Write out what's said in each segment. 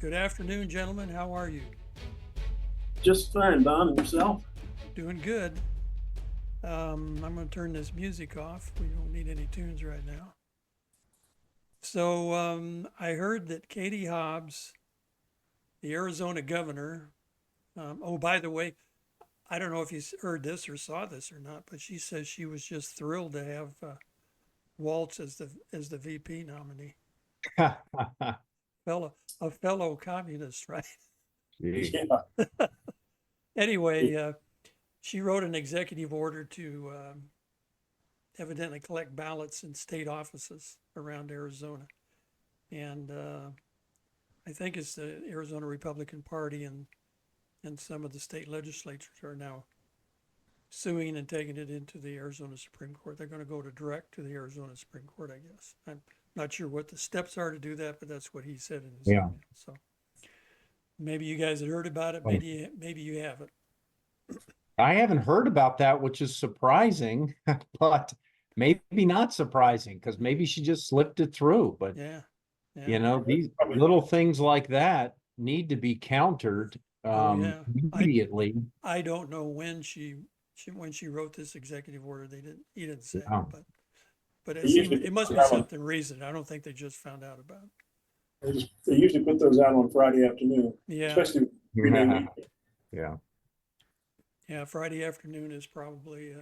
Good afternoon, gentlemen. How are you? Just fine, Don, and yourself? Doing good. I'm going to turn this music off. We don't need any tunes right now. So I heard that Katie Hobbs, the Arizona governor, oh, by the way, I don't know if you heard this or saw this or not, but she says she was just thrilled to have Walsh as the VP nominee. A fellow communist, right? Yeah. Anyway, she wrote an executive order to evidently collect ballots in state offices around Arizona. And I think it's the Arizona Republican Party and some of the state legislatures are now suing and taking it into the Arizona Supreme Court. They're going to go to direct to the Arizona Supreme Court, I guess. I'm not sure what the steps are to do that, but that's what he said in his email. So maybe you guys had heard about it. Maybe you haven't. I haven't heard about that, which is surprising, but maybe not surprising because maybe she just slipped it through. But Yeah. these little things like that need to be countered immediately. I don't know when she wrote this executive order. He didn't say, but it must be something recent. I don't think they just found out about it. They usually put those out on Friday afternoon. Yeah. Especially Yeah, Friday afternoon is probably,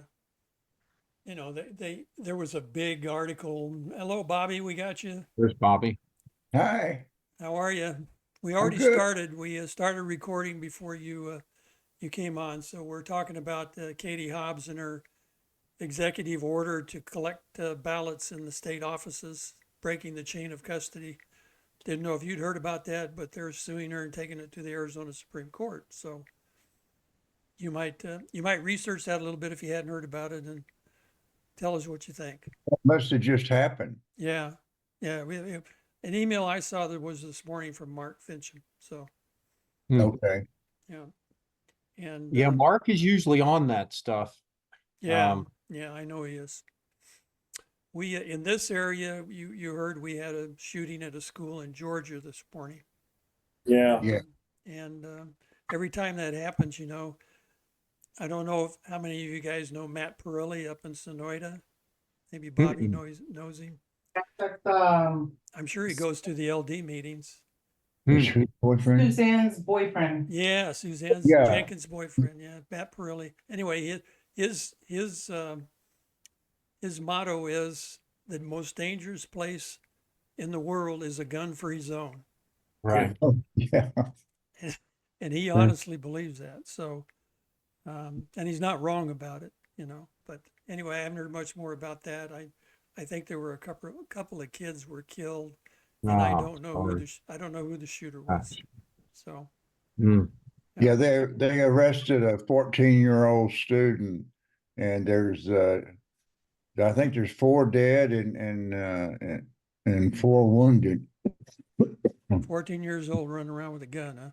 there was a big article. Hello, Bobby, we got you. There's Bobby. Hi. How are you? We already started. We started recording before you came on. So we're talking about Katie Hobbs and her executive order to collect ballots in the state offices, breaking the chain of custody. Didn't know if you'd heard about that, but they're suing her and taking it to the Arizona Supreme Court. So you might research that a little bit if you hadn't heard about it and tell us what you think. That must have just happened. Yeah. An email I saw that was this morning from Mark Fincham. So Okay. yeah, and Mark is usually on that stuff. Yeah, I know he is. We in this area, you heard we had a shooting at a school in Georgia this morning. Yeah. And every time that happens, I don't know how many of you guys know Matt Perilli up in Sonoyta. Maybe Bobby knows him. I'm sure he goes to the LD meetings. Boyfriend? Suzanne's boyfriend. Yeah, Suzanne's Jenkins' boyfriend. Yeah, Matt Perilli. Anyway, his motto is the most dangerous place in the world is a gun-free zone. Right. Oh, yeah. And he honestly believes that. So, and he's not wrong about it, But anyway, I haven't heard much more about that. I think there were a couple of kids were killed, and I don't know who the shooter was. So. Yeah, they arrested a 14-year-old student, and I think there's 4 dead and 4 wounded. 14 years old running around with a gun, huh?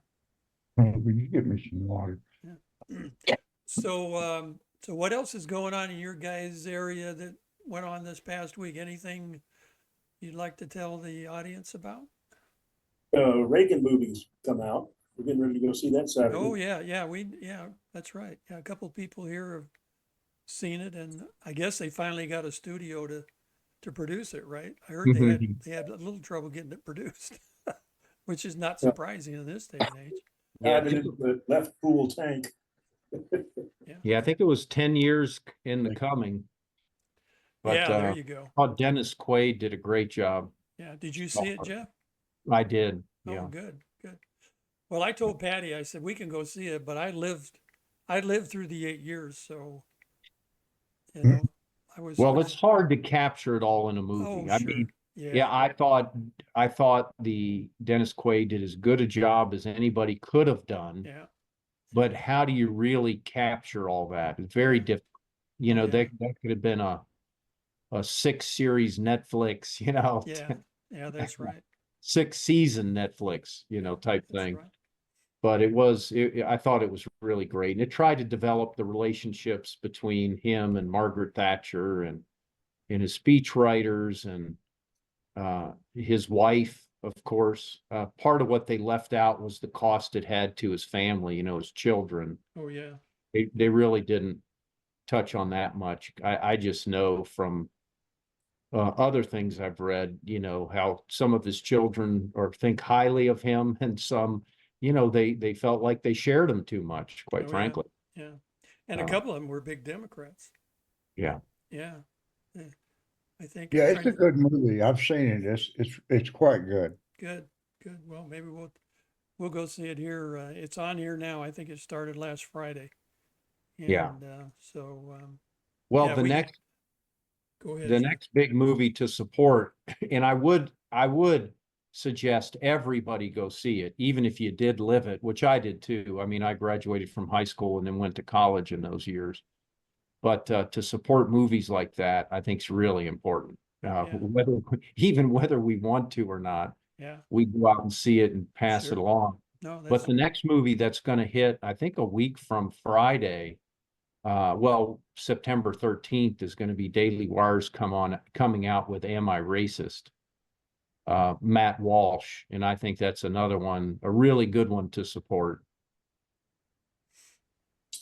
Will you get me some water? Yeah. So what else is going on in your guys' area that went on this past week? Anything you'd like to tell the audience about? Reagan movie's come out. We're getting ready to go see that Saturday. Oh yeah, that's right. Yeah, a couple of people here have seen it, and I guess they finally got a studio to produce it, right? I heard they had a little trouble getting it produced, which is not surprising in this day and age. Yeah, the left pool tank. I think it was 10 years in the coming. But, there you go. I thought Dennis Quaid did a great job. Yeah, did you see it, Jeff? I did. Oh, good. Well, I told Patty, I said we can go see it, but I lived through the 8 years, so I was. Well, it's hard to capture it all in a movie. Oh, I sure. mean, Yeah, I thought the Dennis Quaid did as good a job as anybody could have done. Yeah. But how do you really capture all that? It's very difficult. That could have been a 6-series Netflix, Yeah, that's right. 6-season Netflix, type That's thing. right. But I thought it was really great. And it tried to develop the relationships between him and Margaret Thatcher and his speechwriters and his wife, of course. Part of what they left out was the cost it had to his family, his children. Oh, yeah. They really didn't touch on that much. I just know from other things I've read, how some of his children or think highly of him, and some, they felt like they shared him too much, quite Oh, frankly. yeah. And a Uh, couple of them were big Democrats. Yeah. Yeah. Yeah. I think Yeah, I'm it's trying a to, good movie. I've seen it. It's quite good. good, good. Well, maybe we'll go see it here. It's on here now. I think it started last Friday. Yeah. And Well, yeah, the we next go ahead, the Jim. next big movie to support, and I would suggest everybody go see it, even if you did live it, which I did too. I mean, I graduated from high school and then went to college in those years. But to support movies like that, I think is really important. Yeah. Whether we want to or not, Yeah. we go out and see it and pass it Sure. along. No, But that's the next movie that's going to hit, I think a week from Friday, September 13th is going to be Daily Wire's coming out with Am I Racist? Matt Walsh. And I think that's another one, a really good one to support.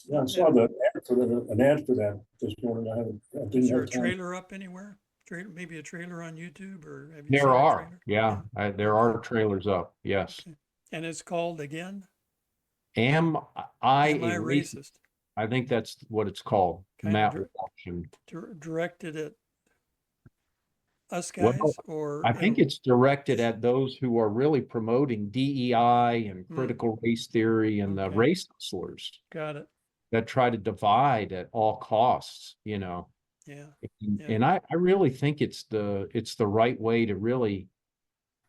Yeah, I saw the ad for that, an ad for that this morning. I is didn't there a have time. trailer up anywhere? Maybe a trailer on YouTube, or have you There seen a are, trailer? yeah, there Okay. are trailers up. Yes. Okay. And it's called again, Am I Am a I Racist? Racist? I think that's what it's called. Kind of Matt Walsh. And, directed at us well, guys, or I think it's directed at those who are really promoting DEI and critical race theory and the Okay. race hustlers Got it. that try to divide at all costs, Yeah. And I really think it's the right way to really,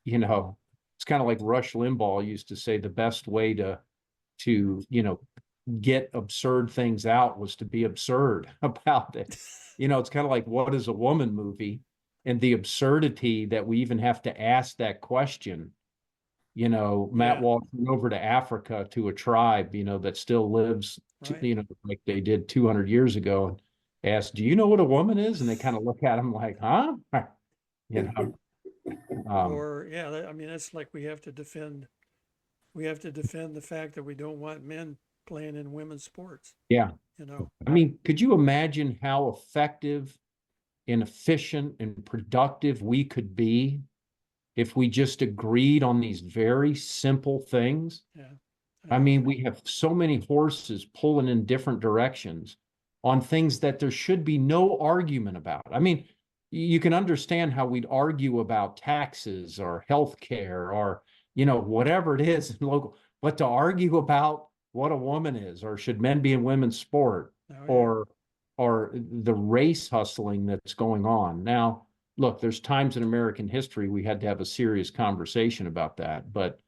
it's kind of like Rush Limbaugh used to say, the best way to get absurd things out was to be absurd about it. It's kind of like, what is a woman movie? And the absurdity that we even have to ask that question. Matt Walsh went over to Africa to a tribe, that still lives, Right. like they did 200 years ago, and asked, "Do you know what a woman is?" And they kind of look at him like, "Huh?" Or I mean, it's like we have to defend the fact that we don't want men playing in women's sports. Yeah. I I mean, could you imagine how effective and efficient and productive we could be if we just agreed on these very simple things? Yeah. I mean, we have so many horses pulling in different directions on things that there should be no argument about. I mean, you can understand how we'd argue about taxes or health care or, whatever it is in local, but to argue about what a woman is, or should men be in women's sport, or the race hustling that's going on. Now, look, there's times in American history we had to have a serious conversation about that, but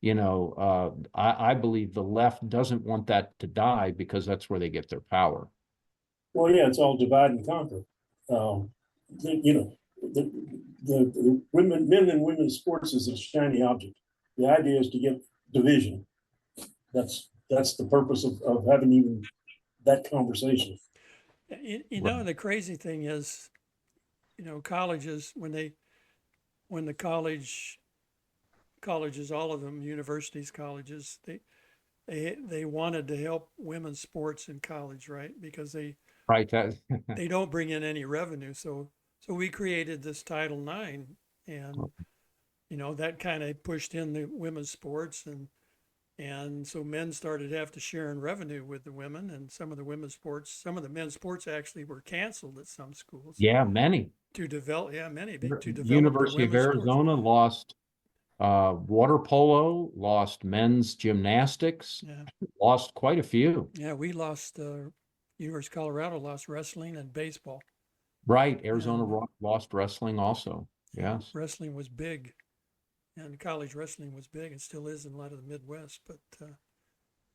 I believe the left doesn't want that to die because that's where they get their power. Well, yeah, it's all divide and conquer. The, the men and women's sports is a shiny object. The idea is to get division. That's the purpose of having even that conversation. The crazy thing is, colleges, when the colleges, all of them, universities, colleges, they wanted to help women's sports in college, right? Because they they don't bring in any revenue. So we created this Title IX, and that kind of pushed in the women's sports, and so men started to have to share in revenue with the women, and some of the men's sports actually were canceled at some schools. Yeah, many. To develop, many to develop University the of women's Arizona sports. lost water polo, lost men's gymnastics, lost quite a few. Yeah, we lost. University of Colorado lost wrestling and baseball. Right, Arizona lost wrestling also. Yes, wrestling was big, and college wrestling was big, and still is in a lot of the Midwest. But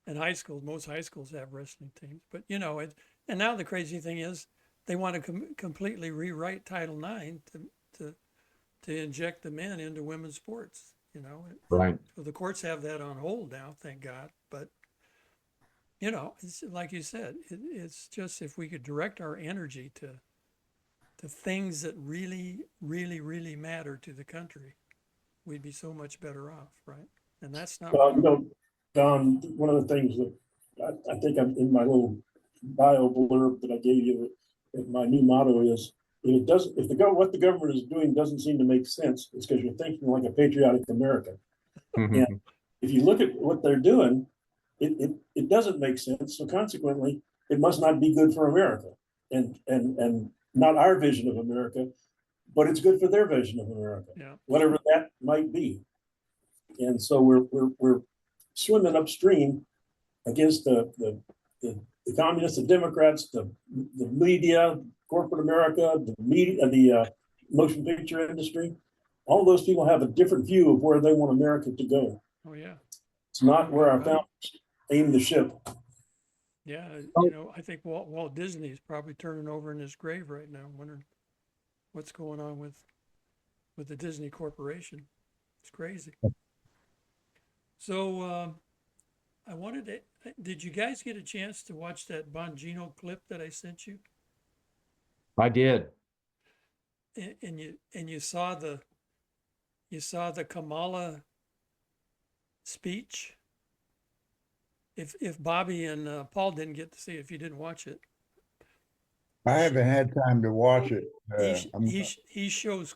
in high schools, most high schools have wrestling teams. But and now the crazy thing is, they want to completely rewrite Title IX to inject the men into women's sports. Right. So the courts have that on hold now, thank God. But it's like you said, it's just if we could direct our energy to things that really, really, really matter to the country, we'd be so much better off, right? And that's not Well, you wrong. know, Don, one of the things that I think I'm in my little bio blurb that I gave you, that my new motto is, if it doesn't, if what the government is doing doesn't seem to make sense, it's because you're thinking like a patriotic American. And if you look at what they're doing, it doesn't make sense. So consequently, it must not be good for America, and not our vision of America, but it's good for their vision of America, Yeah. whatever that might be. And so we're swimming upstream against the communists, the Democrats, the media, corporate America, the media, the motion picture industry. All those people have a different view of where they want America to go. Oh, yeah. It's not where our Right. founders aimed the ship. Yeah. Oh. You know, I think Walt Disney is probably turning over in his grave right now, wondering what's going on with the Disney Corporation. It's crazy. So I wanted to, did you guys get a chance to watch that Bongino clip that I sent you? I did. And you saw the Kamala speech? If Bobby and Paul didn't get to see it, if you didn't watch it, I haven't had time to watch it. he shows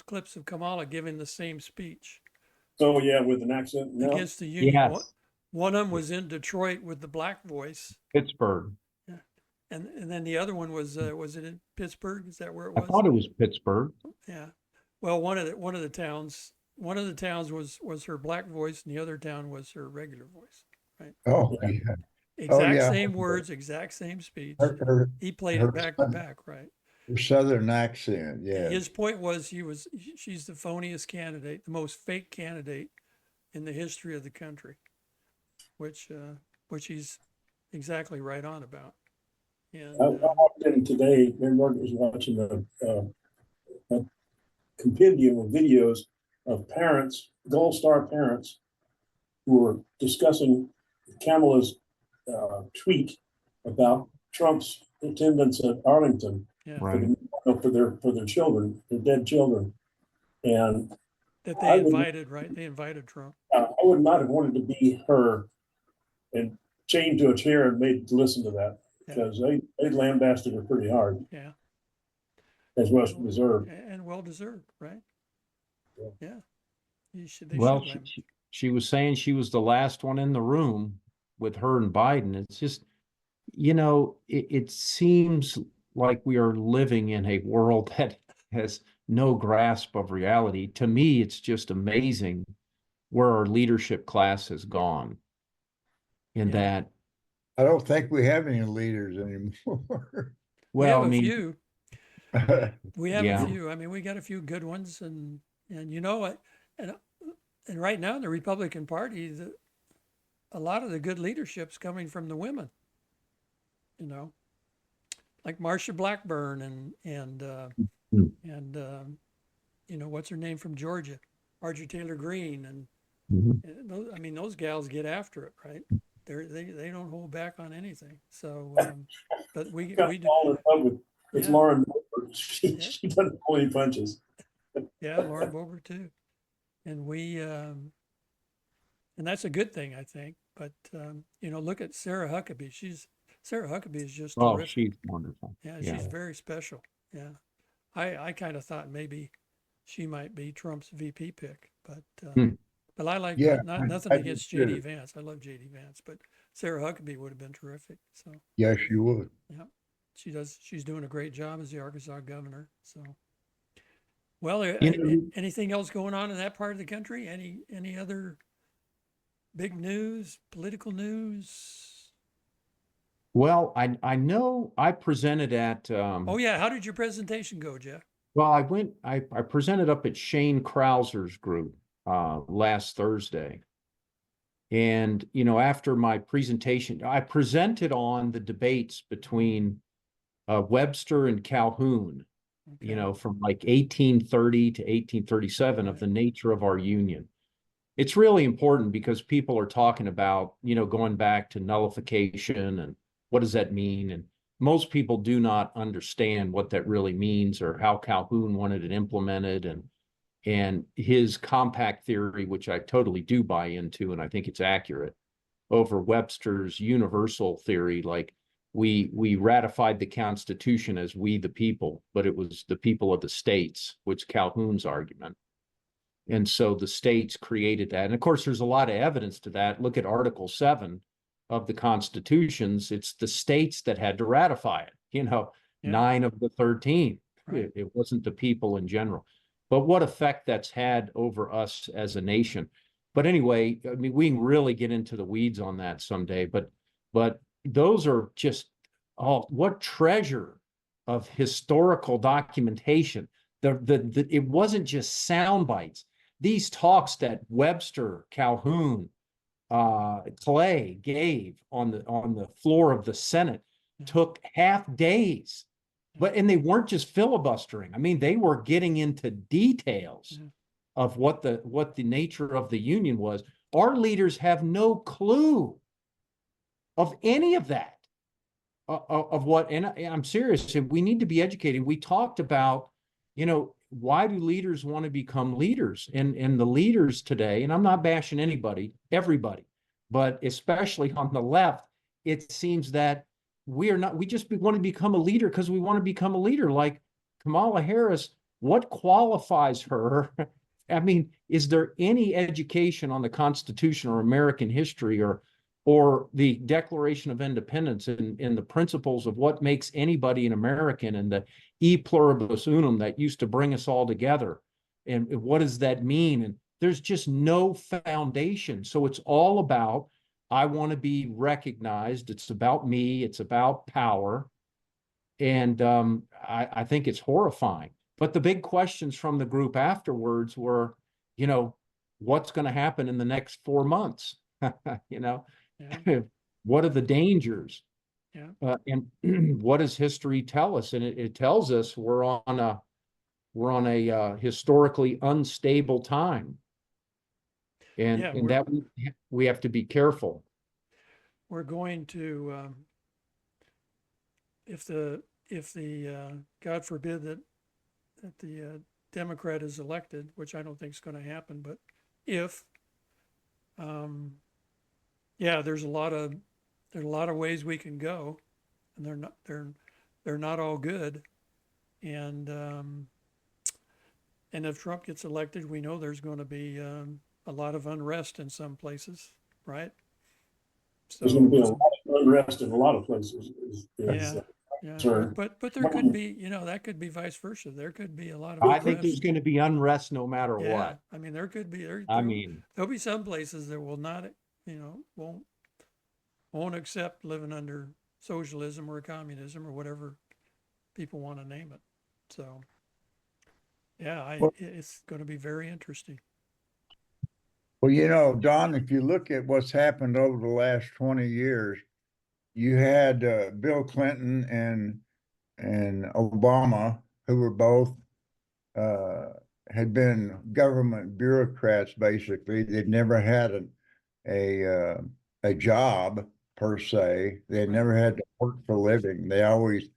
clips of Kamala giving the same speech So yeah, with an accent now. against the union. Yes. One of them was in Detroit with the black voice, Pittsburgh. and then the other one was it in Pittsburgh? Is that where it I was? thought it was Pittsburgh. Yeah. Well, one of the towns was her black voice, and the other town was her regular voice. Right. Oh, yeah. Exact yeah. same words, exact same speech. Her He played her it back to back, right? Southern accent, yeah. His point was she's the phoniest candidate, the most fake candidate in the history of the country, which he's exactly right on about. And I walked in today, and Margaret was watching a compendium of videos of parents, Gold Star parents, who were discussing Kamala's tweet about Trump's attendance at Arlington yeah, Right. for their children, their dead children, and that they invited, right? They invited Trump. I would not have wanted to be her and chained to a chair and made to listen to that, because they lambasted her pretty hard, Yeah, as well as deserved. and well deserved, right? Yeah. They Well, should she was saying she was the last one in the room with her and Biden. It's just, it seems like we are living in a world that has no grasp of reality. To me, it's just amazing where our leadership class has gone. In that, I don't think we have any leaders anymore. well, I mean, few. We have Yeah. a few. I mean, we got a few good ones, and you know what, and right now in the Republican Party, a lot of the good leadership's coming from the women. You know, like Marsha Blackburn and you know, what's her name from Georgia, Marjorie Taylor Greene, and I mean, those gals get after it, right? They don't hold back on anything. So, but we Got do. all in love with it's Yeah. Lauren. She doesn't pull any punches. Yeah, Lauren Boebert too, and and that's a good thing, I think. But you know, look at Sarah Huckabee. Sarah Huckabee is just terrific. she's wonderful. Yeah, she's very special. Yeah, I kind of thought maybe she might be Trump's VP pick, but I like nothing against JD Vance. I love JD Vance, but Sarah Huckabee would have been terrific. So yes, you would. yeah, she's doing a great job as the Arkansas governor. So, well, anything else going on in that part of the country? Any other big news, political news? Well, I know I presented at Oh yeah, how did your presentation go, Jeff? well, I presented up at Shane Krauser's group last Thursday. And, after my presentation, I presented on the debates between Webster and Calhoun, from like 1830 to 1837 of the nature of our union. It's really important because people are talking about, going back to nullification and what does that mean? And most people do not understand what that really means or how Calhoun wanted it implemented. And And his compact theory, which I totally do buy into, and I think it's accurate, over Webster's universal theory, like we ratified the Constitution as we the people, but it was the people of the states, which Calhoun's argument. And so the states created that. And of course, there's a lot of evidence to that. Look at Article 7 of the Constitutions. It's the states that had to ratify it, you know, Yeah. 9 of the 13. Right. It wasn't the people in general. But what effect that's had over us as a nation. But anyway, I mean, we can really get into the weeds on that someday. But those are just what treasure of historical documentation. It wasn't just sound bites. These talks that Webster, Calhoun, Clay gave on the floor of the Senate took half days. And they weren't just filibustering. I mean, they were getting into details of what the nature of the Union was. Our leaders have no clue of any of that, of what, and I'm serious, we need to be educated. We talked about, you know, why do leaders want to become leaders? And the leaders today, and I'm not bashing anybody, everybody, but especially on the left, it seems that we just want to become a leader because we want to become a leader. Like Kamala Harris, what qualifies her? I mean, is there any education on the Constitution or American history or the Declaration of Independence and the principles of what makes anybody an American and the e pluribus unum that used to bring us all together? And what does that mean? And there's just no foundation. So it's all about, I want to be recognized. It's about me. It's about power. And I think it's horrifying. But the big questions from the group afterwards were, you know, what's going to happen in the next 4 months? You know, what are the dangers? And what does history tell us? And it tells us we're on a historically unstable time. And that we have to be careful. We're going to, if the God forbid that the Democrat is elected, which I don't think is going to happen, but if, there's a lot of ways we can go, and they're not all good, and if Trump gets elected, we know there's going to be a lot of unrest in some places, right? So, there's going to be a lot of unrest in a lot of places. But there could be, you know, that could be vice versa. There could be a lot of I unrest. think there's going to be unrest no matter what. I mean, there could be. There'll be some places that will not, you know, won't accept living under socialism or communism or whatever people want to name it. So, it's going to be very interesting. Well, you know, Don, if you look at what's happened over the last 20 years, you had Bill Clinton and Obama, who were both had been government bureaucrats. Basically, they'd never had a job per se. They never had to work for a living. They always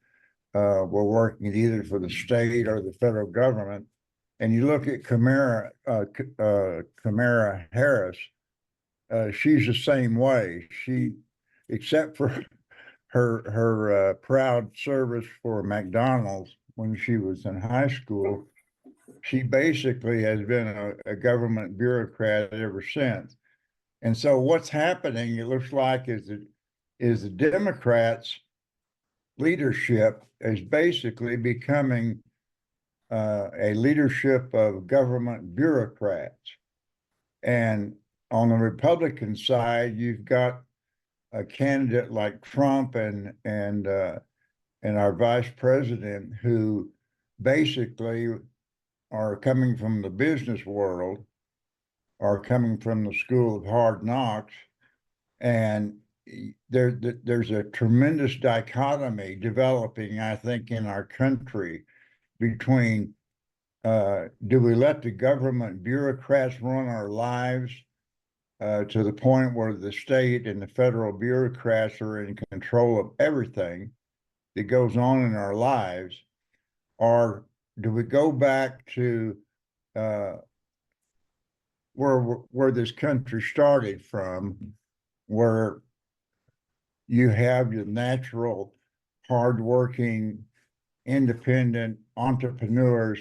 were working either for the state or the federal government. And you look at Kamala Harris, she's the same way. She, except for her proud service for McDonald's when she was in high school, she basically has been a government bureaucrat ever since. And so what's happening, it looks like, is the Democrats' leadership is basically becoming a leadership of government bureaucrats. And on the Republican side, you've got a candidate like Trump and our vice president, who basically are coming from the business world, are coming from the school of hard knocks, and there's a tremendous dichotomy developing, I think, in our country between do we let the government bureaucrats run our lives to the point where the state and the federal bureaucrats are in control of everything that goes on in our lives, or do we go back to uh, where this country started from, where you have your natural, hardworking, independent entrepreneurs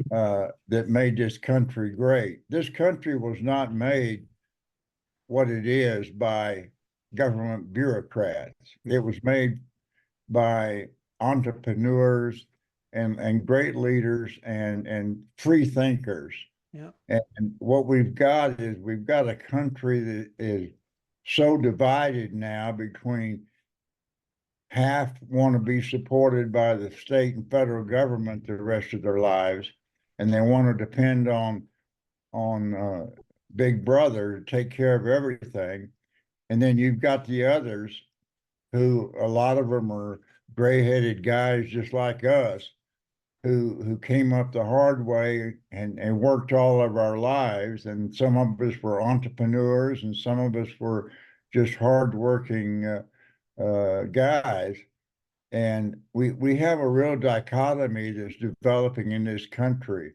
that made this country great. This country was not made what it is by government bureaucrats. It was made by entrepreneurs and great leaders and free thinkers. Yeah. And what we've got is we've got a country that is so divided now between half want to be supported by the state and federal government the rest of their lives, and they want to depend on Big Brother to take care of everything. And then you've got the others who, a lot of them are gray-headed guys just like us, who came up the hard way and worked all of our lives. And some of us were entrepreneurs and some of us were just hardworking guys. And we have a real dichotomy that's developing in this country.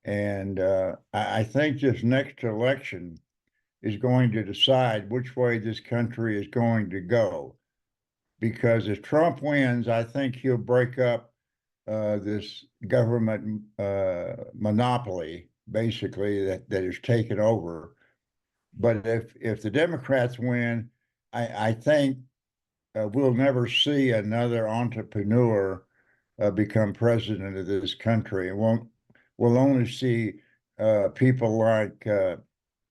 And I think this next election is going to decide which way this country is going to go. Because if Trump wins, I think he'll break up this government monopoly, basically, that is taken over. But if the Democrats win, I think we'll never see another entrepreneur become president of this country. We'll only see people like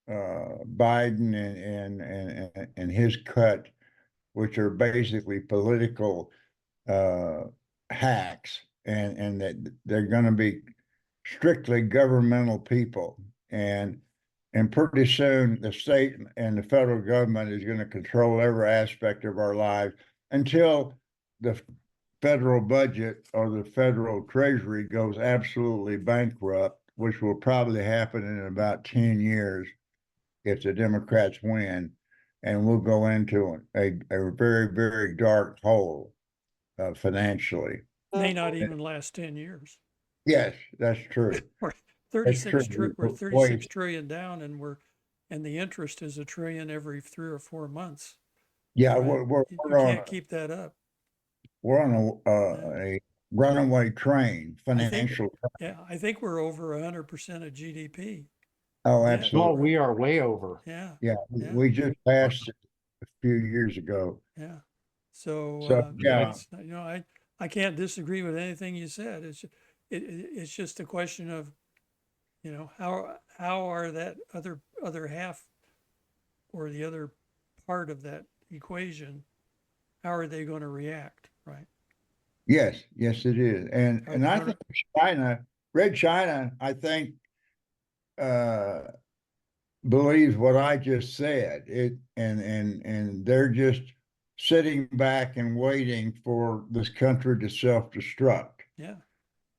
Biden and his cut, which are basically political hacks, and that they're going to be strictly governmental people. And pretty soon the state and the federal government is going to control every aspect of our lives until the federal budget or the federal treasury goes absolutely bankrupt, which will probably happen in about 10 years if the Democrats win. And we'll go into a very, very dark hole financially. May not even last 10 years. Yes, that's true. We're That's 36 true. we're 36 trillion down, and the interest is $1 trillion every 3 or 4 months. Yeah, Right? we're You on can't keep that up. we're on a runaway train, I think, financial. yeah, I think we're over 100% of GDP. Oh, Yeah. Oh, absolutely. we are way over. Yeah, Yeah, Yeah. we just passed it a few years ago. yeah. So, So, yeah. it's, I can't disagree with anything you said. It's just a question of, how are that other half or the other part of that equation, how are they going to react, right? Yes, yes, it is. Are And they I gonna- think Red China, I think, uh, believes what I just said. And they're just sitting back and waiting for this country to self-destruct. Yeah,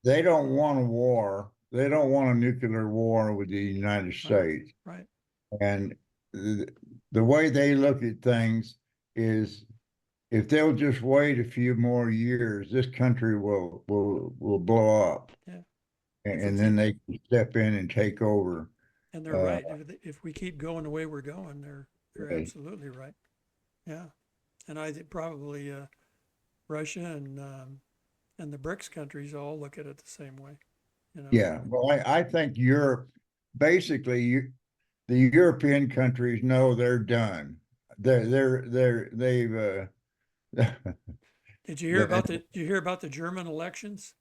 They don't want a war. They don't want a nuclear war with the United States. right. And the way they look at things is if they'll just wait a few more years, this country will blow up. Yeah. And then they can step in and take over. And they're right. If we keep going the way we're going, they're Right. absolutely right. Yeah. And I think probably Russia and the BRICS countries all look at it the same way. Yeah, well, I think Europe, basically, the European countries know they're done. They've Did you hear about the German elections?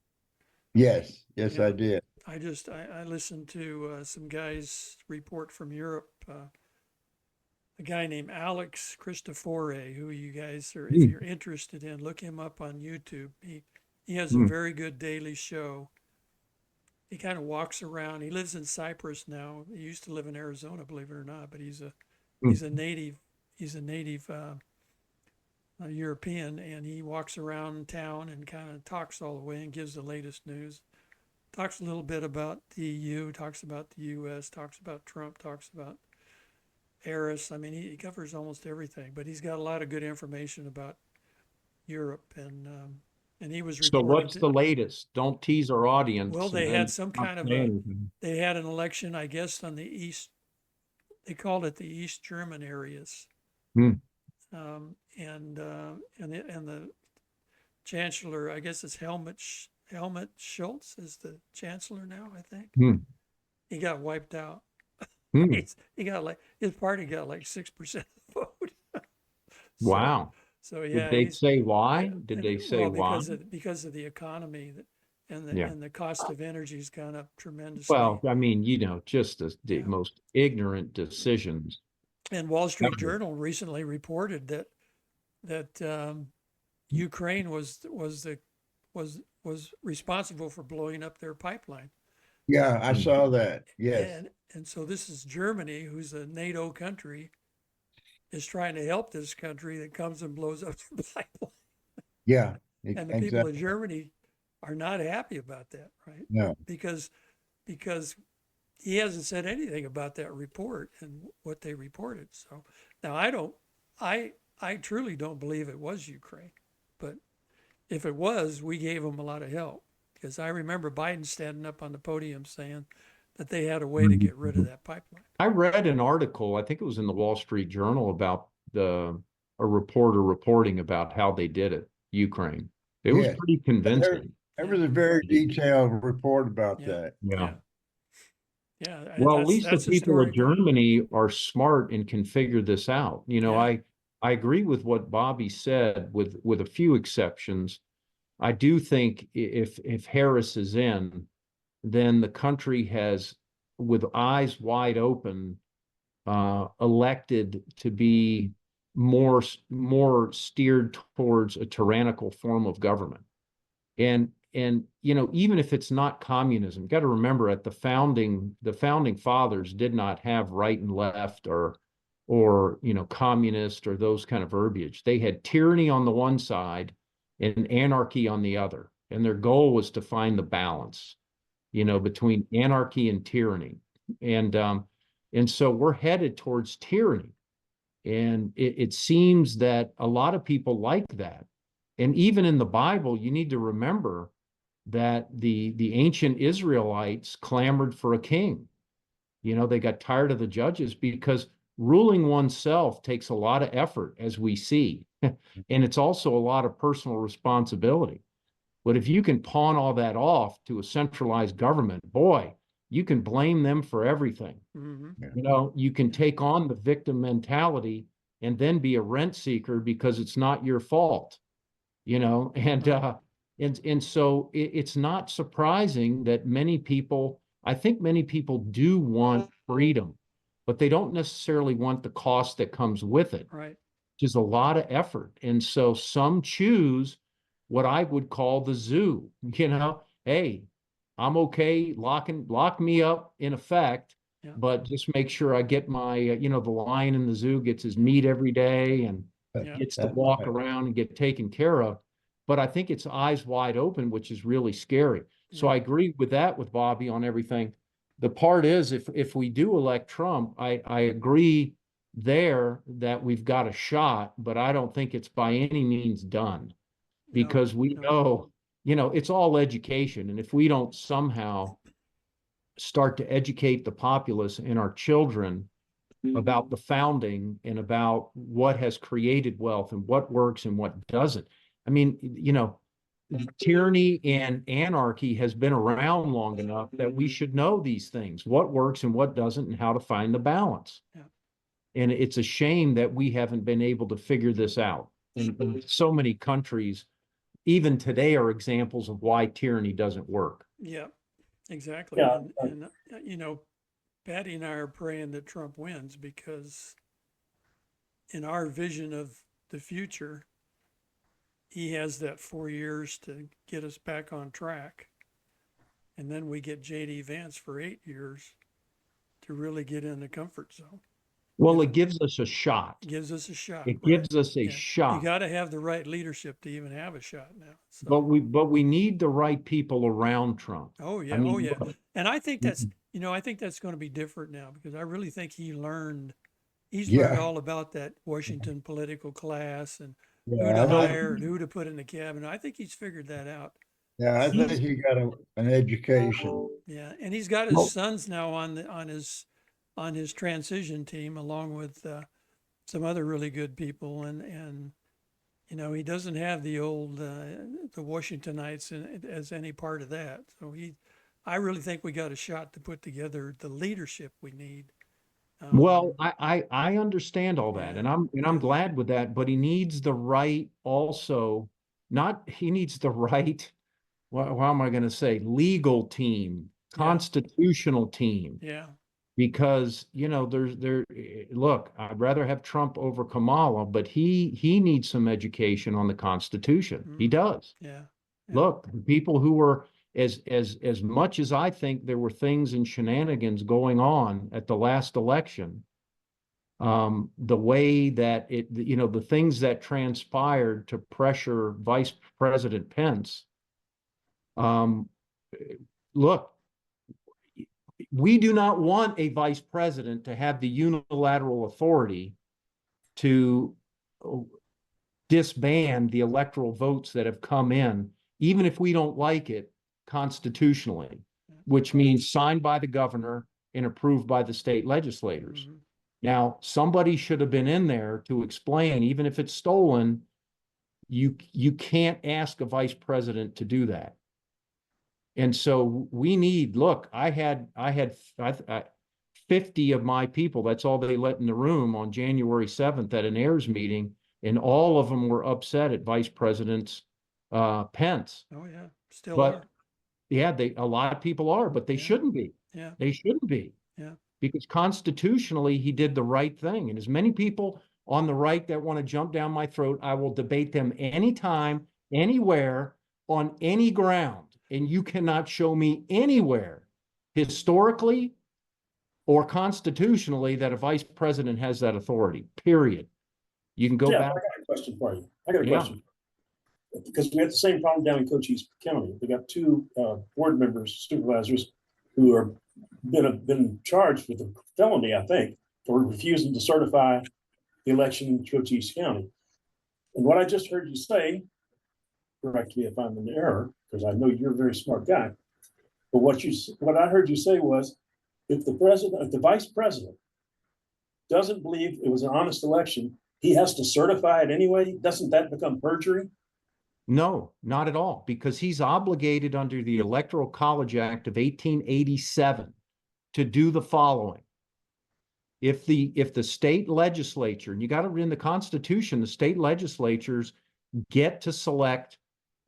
yes, Yeah. I did. I listened to some guys report from Europe. A guy named Alex Christofore, who you guys are, if you're interested in, look him up on YouTube. He has a very good daily show. He kind of walks around. He lives in Cyprus now. He used to live in Arizona, believe it or not, but he's a native European, and he walks around town and kind of talks all the way and gives the latest news. Talks a little bit about the EU, talks about the U.S., talks about Trump, talks about Harris. I mean, he covers almost everything, but he's got a lot of good information about Europe, and and he was So reporting what's the latest? Don't tease our audience. well, they and had then some not kind of say a, anything. they had an election, I guess, on the East, they called it the East German areas. Hmm. And the chancellor, I guess it's Helmut Schultz is the chancellor now, I think. Hmm. He got wiped out. Hmm. He got like, his party got like 6% of the vote. So, Wow. so yeah, Did they say why? yeah, Did and they say why? because of the economy Yeah. and the cost of energy's gone up tremendously. Well, I mean, just the Yeah. most ignorant decisions. And Wall Street ever. Journal recently reported that Ukraine was responsible for blowing up their pipeline. Yeah, I Hmm. saw that. Yes. And so this is Germany, who's a NATO country, is trying to help this country that comes and blows up their pipeline. Yeah, And the people of exactly. Germany are not happy about that, right? No. Because he hasn't said anything about that report and what they reported. So now I truly don't believe it was Ukraine, but if it was, we gave them a lot of help, because I remember Biden standing up on the podium saying that they had a way to get rid of that pipeline. I read an article, I think it was in the Wall Street Journal, about a reporter reporting about how they did it, Ukraine. It was Yes. pretty convincing. There was a very detailed report about Yeah. that. Yeah. Yeah. Well, at least the that's the people story. of Germany are smart and can figure this out. Yeah. I agree with what Bobby said, with a few exceptions. I do think if Harris is in, then the country has, with eyes wide open, elected to be more steered towards a tyrannical form of government. And even if it's not communism, you got to remember, at the founding fathers did not have right and left, or communist, or those kind of verbiage. They had tyranny on the one side and anarchy on the other, and their goal was to find the balance, between anarchy and tyranny. And so we're headed towards tyranny. And it seems that a lot of people like that. And even in the Bible, you need to remember that the ancient Israelites clamored for a king. They got tired of the judges, because ruling oneself takes a lot of effort, as we see. And it's also a lot of personal responsibility. But if you can pawn all that off to a centralized government, boy, you can blame them for everything. Mm-hmm. You can take on the victim mentality and then be a rent seeker because it's not your fault. And so it's not surprising that I think many people do want freedom, but they don't necessarily want the cost that comes with it, Right. which is a lot of effort. And so some choose what I would call the zoo. Hey, I'm okay, lock me up in effect, Yeah. but just make sure I get my, the lion in the zoo gets his meat every day and Yeah. gets to walk around and get taken care of. But I think it's eyes wide open, which is really scary. So Yeah. I agree with that, with Bobby, on everything. The part is, if we do elect Trump, I agree there that we've got a shot, but I don't think it's by any means done, because we know, it's all education. And if we don't somehow start to educate the populace and our children about the founding and about what has created wealth and what works and what doesn't. I mean, tyranny and anarchy has been around long enough that we should know these things, what works and what doesn't, and how to find the balance. Yeah. And it's a shame that we haven't been able to figure this out. And so many countries, even today, are examples of why tyranny doesn't work. Yeah, exactly. Yeah. And Patty and I are praying that Trump wins, because in our vision of the future, he has that 4 years to get us back on track. And then we get J.D. Vance for 8 years to really get in the comfort zone. Well, it gives us a shot. It gives us a shot. It gives us a shot. You got to have the right leadership to even have a shot now. So. But we need the right people around Trump. Oh yeah, And I think that's going to be different now, because I really think he's learned all about that Washington political class and who Yeah, to I think, hire and who to put in the cabinet. I think he's figured that out. yeah, I think he got an education. Yeah, and he's got his Well, sons now on his transition team, along with some other really good people, and you know he doesn't have the old the Washingtonites as any part of that. So I really think we got a shot to put together the leadership we need. well, Um, I understand all that, yeah, and I'm glad with that, but he needs the right also, not he needs the right, well, how am I going to say, legal team, yeah, constitutional team, yeah, because you know look, I'd rather have Trump over Kamala, but he needs some education on the Constitution. He mm, does. yeah, yeah, Look, people who were as much as I think there were things and shenanigans going on at the last election, the way that you know, the things that transpired to pressure Vice President Pence. Um, look, we do not want a vice president to have the unilateral authority to disband the electoral votes that have come in, even if we don't like it constitutionally, which means signed by the governor and approved by the state legislators. mm-hmm, Now, somebody should have been in there to explain, even if it's stolen, you can't ask a vice president to do that. And so we need, look, I had 50 of my people, that's all they let in the room on January 7th at an heirs meeting, and all of them were upset at Vice President Pence. oh yeah, still But are, yeah, a lot of people are, but they yeah, shouldn't be. yeah, They shouldn't be, yeah, because constitutionally he did the right thing. And as many people on the right that want to jump down my throat, I will debate them anytime, anywhere, on any ground. And you cannot show me anywhere historically or constitutionally that a vice president has that authority, period. You can go Yeah, I back. got a question for you. I got a Yeah. question. Because we have the same problem down in Cochise County. We got two board members, supervisors, who are been charged with a felony, I think, for refusing to certify the election in Cochise County. And what I just heard you say, correct me if I'm in error, because I know you're a very smart guy. But what I heard you say was, if the vice president doesn't believe it was an honest election, he has to certify it anyway. Doesn't that become perjury? No, not at all, because he's obligated under the Electoral College Act of 1887 to do the following. If the state legislature, and you got it in the Constitution, the state legislatures get to select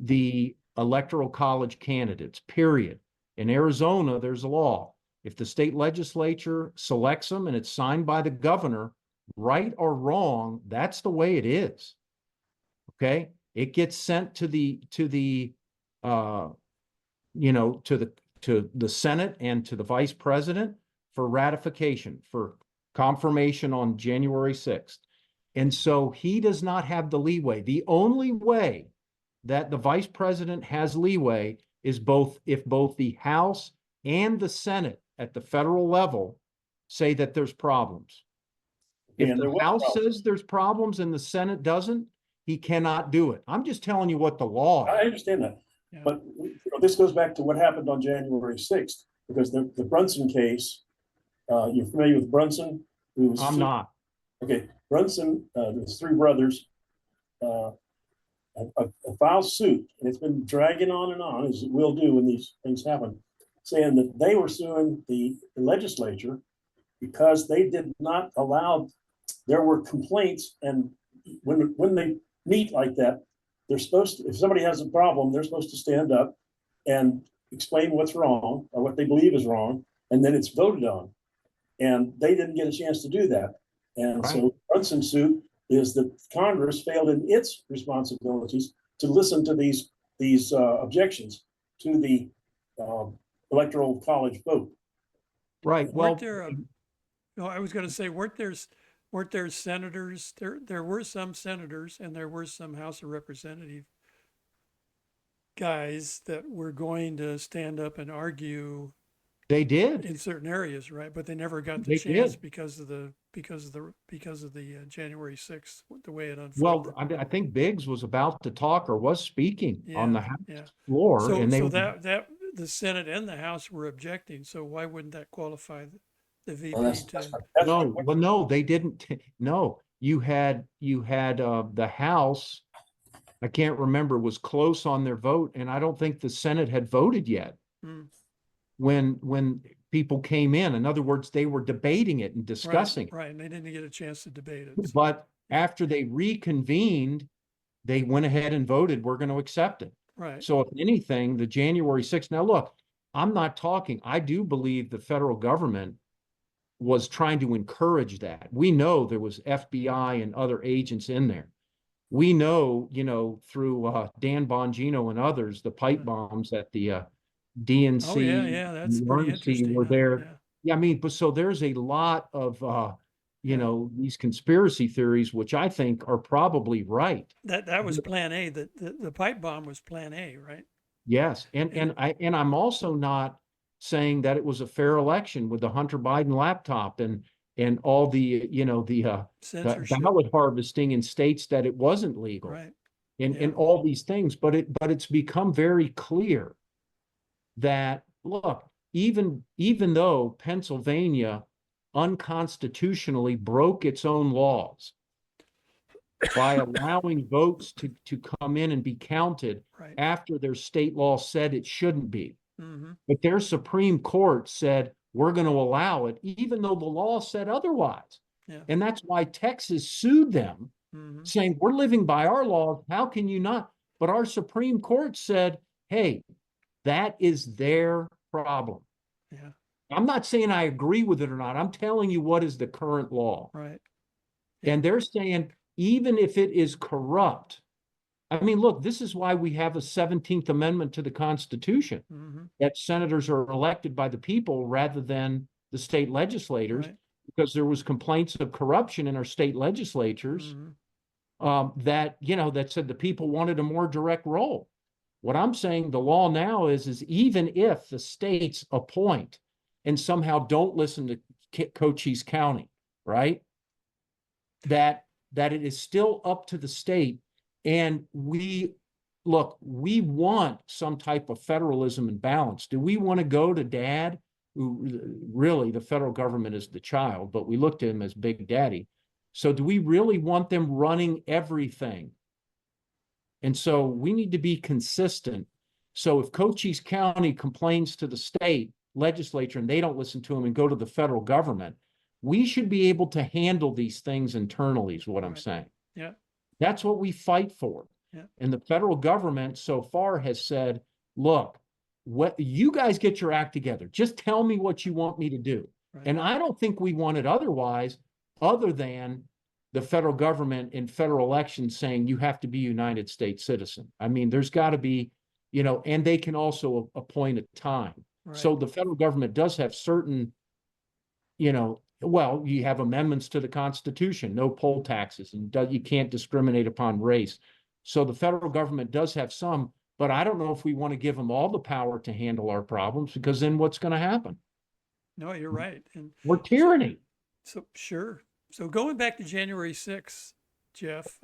the Electoral College candidates, period. In Arizona, there's a law. If the state legislature selects them and it's signed by the governor, right or wrong, that's the way it is. Okay? It gets sent to the Senate and to the vice president for ratification, for confirmation on January 6th. And so he does not have the leeway. The only way that the vice president has leeway is if both the House and the Senate at the federal level say that there's problems. If And there the was House problems. says there's problems and the Senate doesn't, he cannot do it. I'm just telling you what the law I is. understand that. yeah. But this goes back to what happened on January 6th, because the Brunson case, you're familiar with Brunson? Who was I'm not. Okay, Brunson, there's three brothers, filed suit, and it's been dragging on, as it will do when these things happen, saying that they were suing the legislature because they did not allow, there were complaints, and when they meet like that, they're supposed to, if somebody has a problem, they're supposed to stand up and explain what's wrong or what they believe is wrong, and then it's voted on. And they didn't get a chance to do that. And Right. so Brunson's suit is that Congress failed in its responsibilities to listen to these objections to the electoral college vote. Right. Weren't Well, there? No, I was going to say, weren't there senators? There were some senators, and there were some House of Representative guys that were going to stand up and argue They did. in certain areas, right? But they never got the They chance did. because of the January 6th, the way it Well, unfolded. I think Biggs was about to talk or was speaking on the Yeah, House yeah. floor, So and they so that the Senate and the House were objecting. So why wouldn't that qualify the Well, VP to? that's no, well, no, they didn't. No, you had the House. I can't remember, was close on their vote, and I don't think the Senate had voted yet Mm, when people came in. In other words, they were debating it and discussing it. right. And they didn't get a chance to debate it. So, But after they reconvened, they went ahead and voted, we're going to accept it. right. So if anything, the January 6th, now look, I'm not talking, I do believe the federal government was trying to encourage that. We know there was FBI and other agents in there. We know, through Dan Bongino and others, the pipe bombs at the Oh DNC yeah. That's and pretty RNC interesting. were Huh? there. Yeah. Yeah, I mean, but so there's a lot of Yeah. these conspiracy theories, which I think are probably right. That was Plan A. The pipe bomb was Plan A, right? Yes, and I'm also not saying that it was a fair election with the Hunter Biden laptop and all the the Censorship. ballot harvesting in states that it wasn't legal, Right. and Yeah. all these things. But it's become very clear that, look, even though Pennsylvania unconstitutionally broke its own laws by allowing votes to come in and be counted Right. after their state law said it shouldn't be. Mm-hmm. But their Supreme Court said, we're going to allow it, even though the law said otherwise. Yeah. And that's why Texas sued them, Mm-hmm. saying, we're living by our laws. How can you not? But our Supreme Court said, hey, that is their problem. Yeah. I'm not saying I agree with it or not. I'm telling you what is the current law. Right. And they're saying, even if it is corrupt, I mean, look, this is why we have a 17th Amendment to the Constitution, Mm-hmm. that senators are elected by the people rather than the state legislators, Right. because there was complaints of corruption in our state legislatures Mm-hmm. that said the people wanted a more direct role. What I'm saying, the law now is even if the states appoint and somehow don't listen to Cochise County, right? That it is still up to the state. And we want some type of federalism and balance. Do we want to go to dad, who really the federal government is the child, but we look to him as Big Daddy? So do we really want them running everything? And so we need to be consistent. So if Cochise County complains to the state legislature and they don't listen to them and go to the federal government, we should be able to handle these things internally, is what I'm saying. Yeah. That's what we fight for. Yeah. And the federal government so far has said, look, what you guys get your act together. Just tell me what you want me to do. Right. And I don't think we want it otherwise, other than the federal government in federal elections saying you have to be a United States citizen. I mean, there's got to be, and they can also appoint a time. Right. So the federal government does have certain, well, you have amendments to the Constitution, no poll taxes, and you can't discriminate upon race. So the federal government does have some, but I don't know if we want to give them all the power to handle our problems, because then what's going to happen? No, you're right. And we're tyranny. So sure. So going back to January 6th, Jeff,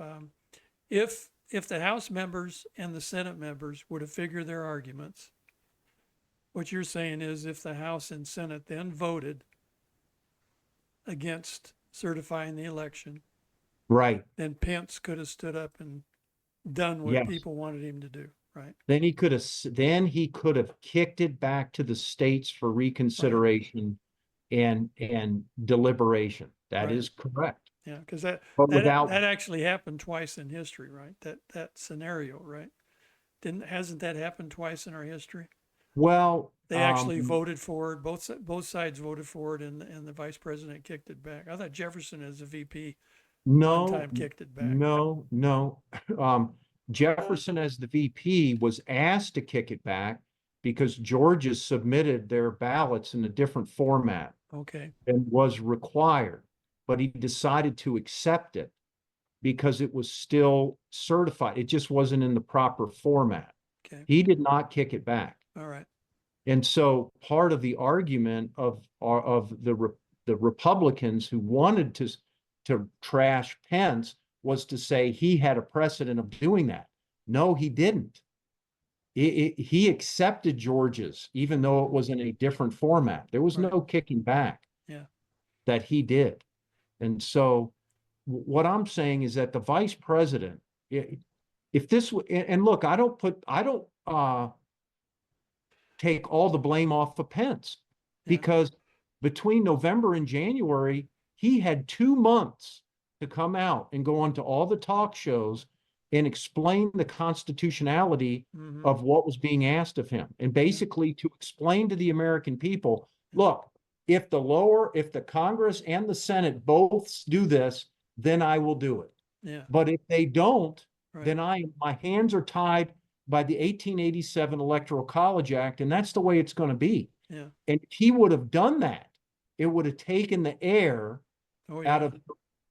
if the House members and the Senate members were to figure their arguments, what you're saying is if the House and Senate then voted against certifying the election, right, then Pence could have stood up and done what people wanted him to do, right? Then he could have kicked it back to the states for reconsideration and deliberation. That is correct. Yeah, because that actually happened twice in history, right? That scenario, right? Hasn't that happened twice in our history? Well, they actually voted for it. Both sides voted for it, and the vice president kicked it back. I thought Jefferson, as a VP, one time kicked it back. No. Jefferson, as the VP, was asked to kick it back because Georgia submitted their ballots in a different format. Okay. And was required, but he decided to accept it because it was still certified. It just wasn't in the proper format. Okay. He did not kick it back. All right. And so part of the argument of the Republicans who wanted to trash Pence was to say he had a precedent of doing that. No, he didn't. He accepted Georgia's, even though it was in a different format. There was Right. no kicking back. Yeah. That he did. And so what I'm saying is that the vice president, if this, and look, I don't take all the blame off of Pence, Yeah. because between November and January, he had 2 months to come out and go onto all the talk shows and explain the constitutionality Mhm. of what was being asked of him. And basically to explain to the American people, look, if the Congress and the Senate both do this, then I will do it. Yeah. But if they don't, Right. then my hands are tied by the 1887 Electoral College Act, and that's the way it's going to be. Yeah. And if he would have done that, it would have taken the air out of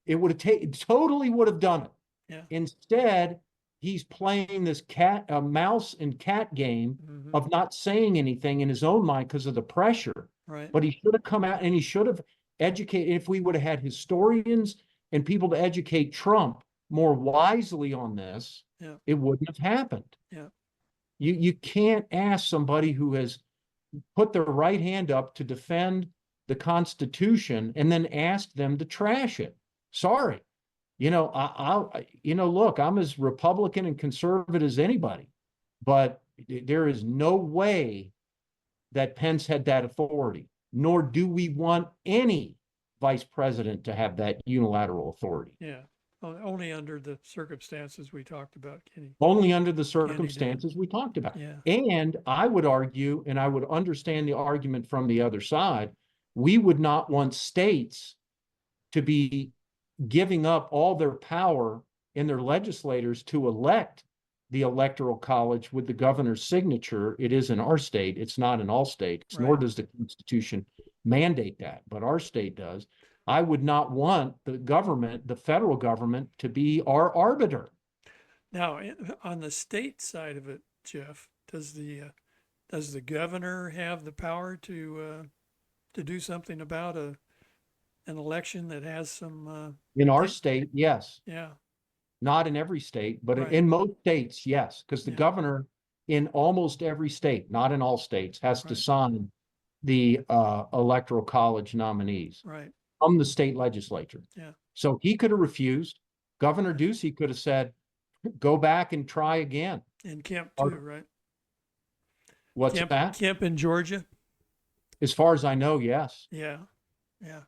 it, would have taken totally would have done it. Yeah. Instead, he's playing this mouse and cat game Mhm. of not saying anything in his own mind because of the pressure. Right. But he should have come out and he should have educated. If we would have had historians and people to educate Trump more wisely on this, Yeah. it wouldn't have happened. Yeah. You can't ask somebody who has put their right hand up to defend the Constitution and then ask them to trash it. Sorry. Look, I'm as Republican and conservative as anybody, but there is no way that Pence had that authority, nor do we want any vice president to have that unilateral authority. Yeah. Only under the circumstances we talked about, Kenny. Only under the circumstances we talked about. Yeah. And I would argue, and I would understand the argument from the other side, we would not want states to be giving up all their power in their legislators to elect the Electoral College with the governor's signature. It is in our state. It's not in all states, nor Right. does the Constitution mandate that, but our state does. I would not want the government, the federal government, to be our arbiter. Now, on the state side of it, Jeff, does the governor have the power to do something about an election that has some? In our state, yes. Yeah. Not in every state, but Right. in most states, yes, because the Yeah. governor in almost every state, not in all states, has to Right. sign the Electoral College nominees Right. from the state legislature. Yeah. So he could have refused. Governor Ducey could have said, go back and try again. And Kemp too, right? What's that? Kemp in Georgia. As far as I know, yes. Yeah. Yeah.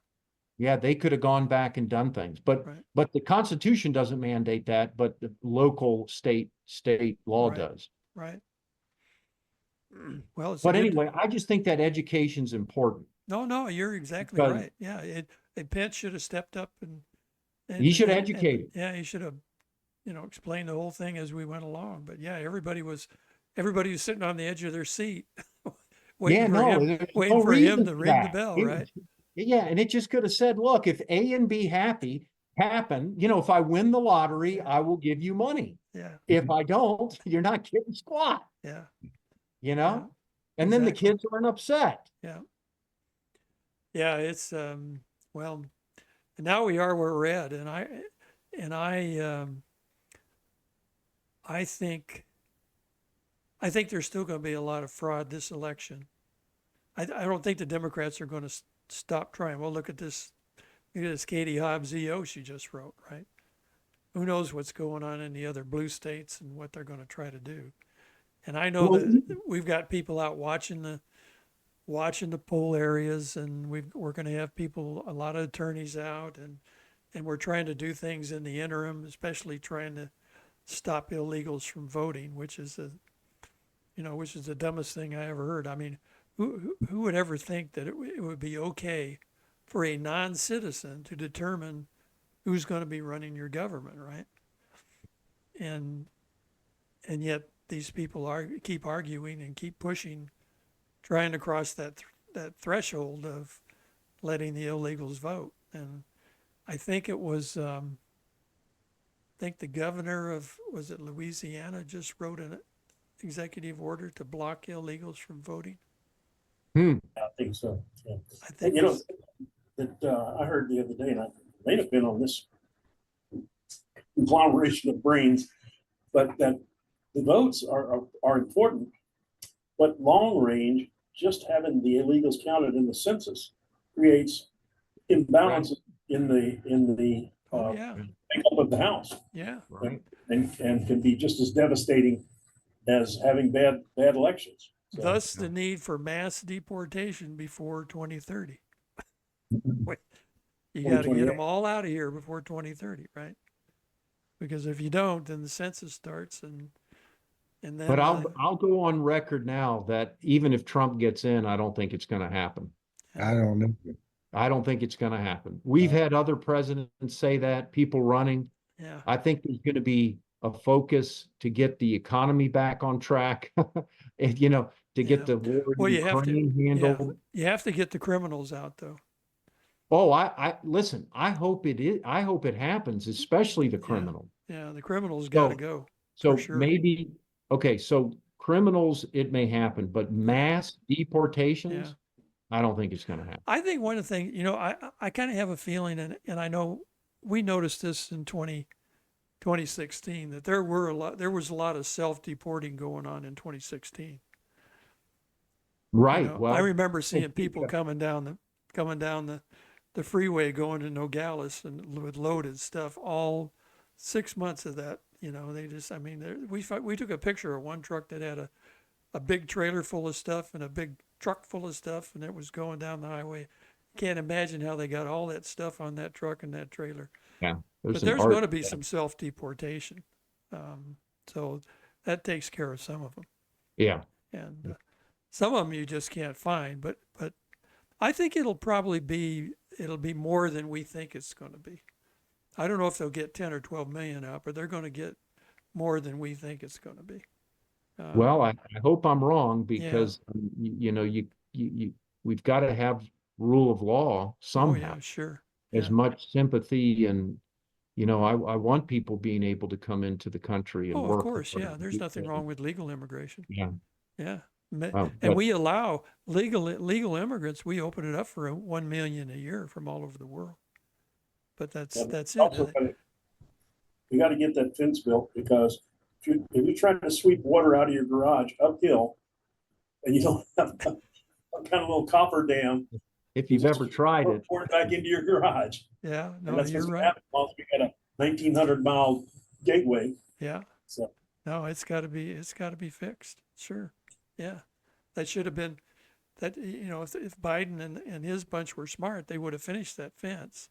Yeah, they could have gone back and done things, but Right. but the Constitution doesn't mandate that, but the local state law Right. does. Right. Well, it's But anyway, I just think that education's important. No, you're exactly Because- right. Yeah, Pence should have stepped up and He should educate it. Yeah, he should have, explained the whole thing as we went along. But yeah, everybody was sitting on the edge of their seat, waiting there's waiting no for him reason to for ring the that. bell, It- right? Yeah, and it just could have said, look, if A and B happen, if I win the lottery, I will give you money. Yeah, If I don't, you're not getting squat, yeah, And then the exactly. kids aren't upset. yeah. It's well, now we are where we're at, and I think there's still going to be a lot of fraud this election. I don't think the Democrats are going to stop trying. Well, look at this Katie Hobbs EO she just wrote, right? Who knows what's going on in the other blue states and what they're going to try to do. And I know that we've got people out watching the poll areas, and we're going to have a lot of attorneys out, and we're trying to do things in the interim, especially trying to stop illegals from voting, which is the dumbest thing I ever heard. I mean, who would ever think that it would be okay for a non-citizen to determine who's going to be running your government, right? And yet these people keep arguing and keep pushing, trying to cross that threshold of letting the illegals vote. And I think it was, I think the governor of, was it Louisiana, just wrote an executive order to block illegals from voting. I think so. Yeah. I think You know, it's- that I heard the other day, and I may have been on this conglomeration of brains, but that the votes are important, but long range, just having the illegals counted in the census creates imbalance in the oh, yeah, makeup of the House, yeah. Right. and can be just as devastating as having bad elections. So, Thus the need for mass deportation before 2030. Wait, you got to get them 2028. all out of here before 2030, right? Because if you don't, then the census starts, and then But I'll go on record now that even if Trump gets in, I don't think it's going to happen. I don't know. I don't think it's going to happen. We've had other presidents say that, people running. yeah, I think there's going to be a focus to get the economy back on track, and, to get Yeah. the war Well, in you have to, Ukraine handled. you have to get the criminals out though. Oh, I listen, I hope it is. I hope it happens, especially the criminal. Yeah, the criminals got to So, go. so sure. maybe, okay, so criminals, it may happen, but mass deportations, I don't think it's going to happen. I think one of the things, I kind of have a feeling, and I know we noticed this in 2016, that there was a lot of self-deporting going on in 2016. Right. I Well, remember seeing people coming down the freeway going to Nogales and with loaded stuff. All 6 months of that, they just, I mean, we took a picture of one truck that had a big trailer full of stuff and a big truck full of stuff, and it was going down the highway. Can't imagine how they got all that stuff on that truck and that trailer. yeah, But an there's art going to be to that. some self-deportation, so that takes care of some of them. Yeah. And some of them you just can't find. But I think it'll be more than we think it's going to be. I don't know if they'll get 10 or 12 million out, but they're going to get more than we think it's going to be. Well, I hope I'm wrong Yeah. because we've got to have rule of law somehow. Oh yeah, sure. As Yeah. much sympathy and I want people being able to come into the country and Oh, work. of course, hard yeah. and There's do nothing things. wrong with legal immigration. Yeah. Yeah. And But we allow legal immigrants. We open it up for 1 million a year from all over the world. But that's also, it. you got to get that fence built, because if you're trying to sweep water out of your garage uphill and you don't have some kind of little copper dam, if you've ever tried it, pour it back into your garage. Yeah. And No, that's you're what's right. happened while we got a 1,900-mile gateway. Yeah. So No, it's got to be fixed. Sure. Yeah. That should have been that. If Biden and his bunch were smart, they would have finished that fence.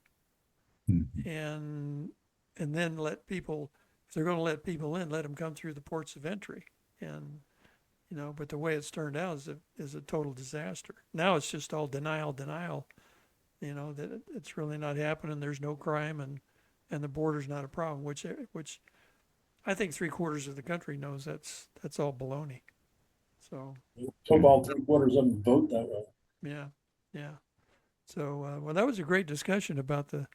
And then let people, if they're going to let people in, let them come through the ports of entry. And but the way it's turned out is a total disaster. Now it's just all denial, that it's really not happening. There's no crime, and the border's not a problem, which I think 3/4 of the country knows that's all baloney. So took all 3/4 of them vote that way. yeah. So well, that was a great discussion about the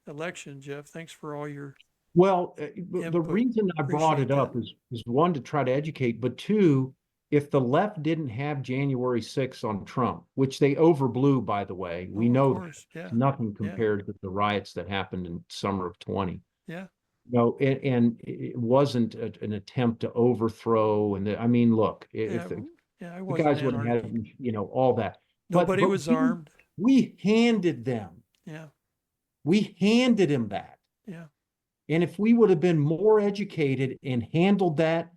election, Jeff. Thanks for all your well, the input. reason I brought Appreciate it up that. is one, to try to educate, but two, if the left didn't have January 6th on Trump, which they overblew, by the way, we Of know course, yeah, it's nothing compared to the riots that happened in summer of 20. yeah, And it wasn't an attempt to overthrow. And I mean, look, yeah, if the yeah. I the wasn't guys would have had, anarchy. all that. Nobody But was armed. we handed them. Yeah, We handed him that. yeah, And if we would have been more educated and handled that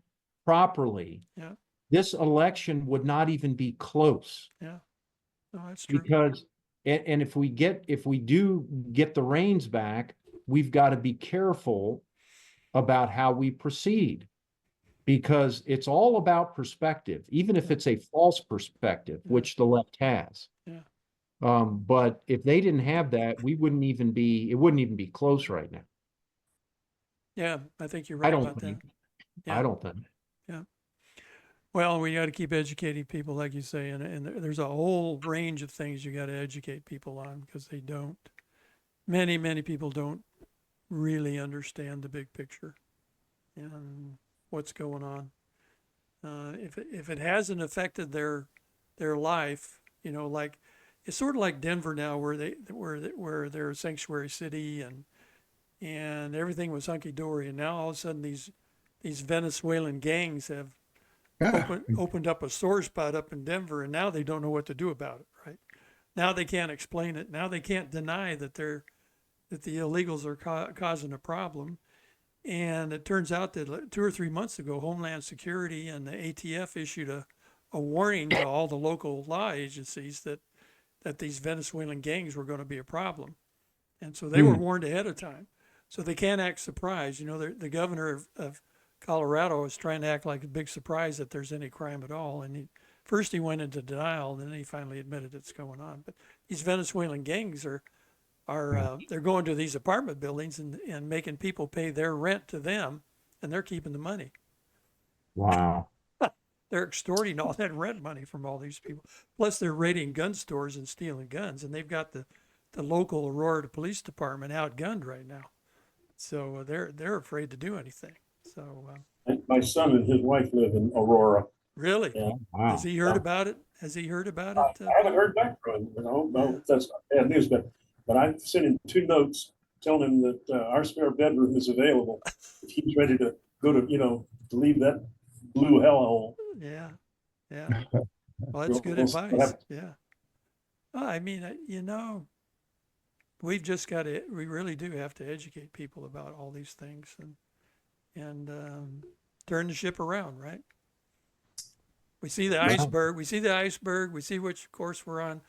properly, yeah, this election would not even be close. yeah. No, that's true. Because, and if we do get the reins back, we've got to be careful about how we proceed, because it's all about perspective, even if it's a false perspective, which the left has. Yeah. But if they didn't have that, it wouldn't even be close right now. Yeah, I think you're I right don't about that. think. Yeah. I don't think. Yeah. Well, we got to keep educating people, like you say, and there's a whole range of things you got to educate people on, because they don't. Many people don't really understand the big picture and what's going on. If it hasn't affected their life, you know, like it's sort of like Denver now, where they're a sanctuary city and everything was hunky dory, and now all of a sudden these Venezuelan gangs have opened up a sore spot up in Denver, and now they don't know what to do about it. Right now they can't explain it. Now they can't deny that the illegals are causing a problem. And it turns out that 2 or 3 months ago, Homeland Security and the ATF issued a warning to all the local law agencies that these Venezuelan gangs were going to be a problem. And so they were warned ahead of time. So they can't act surprised. You know, the governor of Colorado is trying to act like a big surprise that there's any crime at all. And first he went into denial, and then he finally admitted it's going on. But these Venezuelan gangs are they're going to these apartment buildings and making people pay their rent to them, and they're keeping the money. Wow. They're extorting all that rent money from all these people. Plus they're raiding gun stores and stealing guns, and they've got the local Aurora Police Department outgunned right now. So they're afraid to do anything. So My son and his wife live in Aurora. really, Yeah. Wow. has he heard about it? Has he heard about it? I haven't heard back from him. No, that's not bad news. But I sent him 2 notes telling him that our spare bedroom is available if he's ready to go to, to leave that blue hellhole. Yeah. Well, that's good We'll see what advice. happens. Yeah. Well, I mean, we really do have to educate people about all these things and turn the ship around, right? We see the iceberg. We see which course we're on,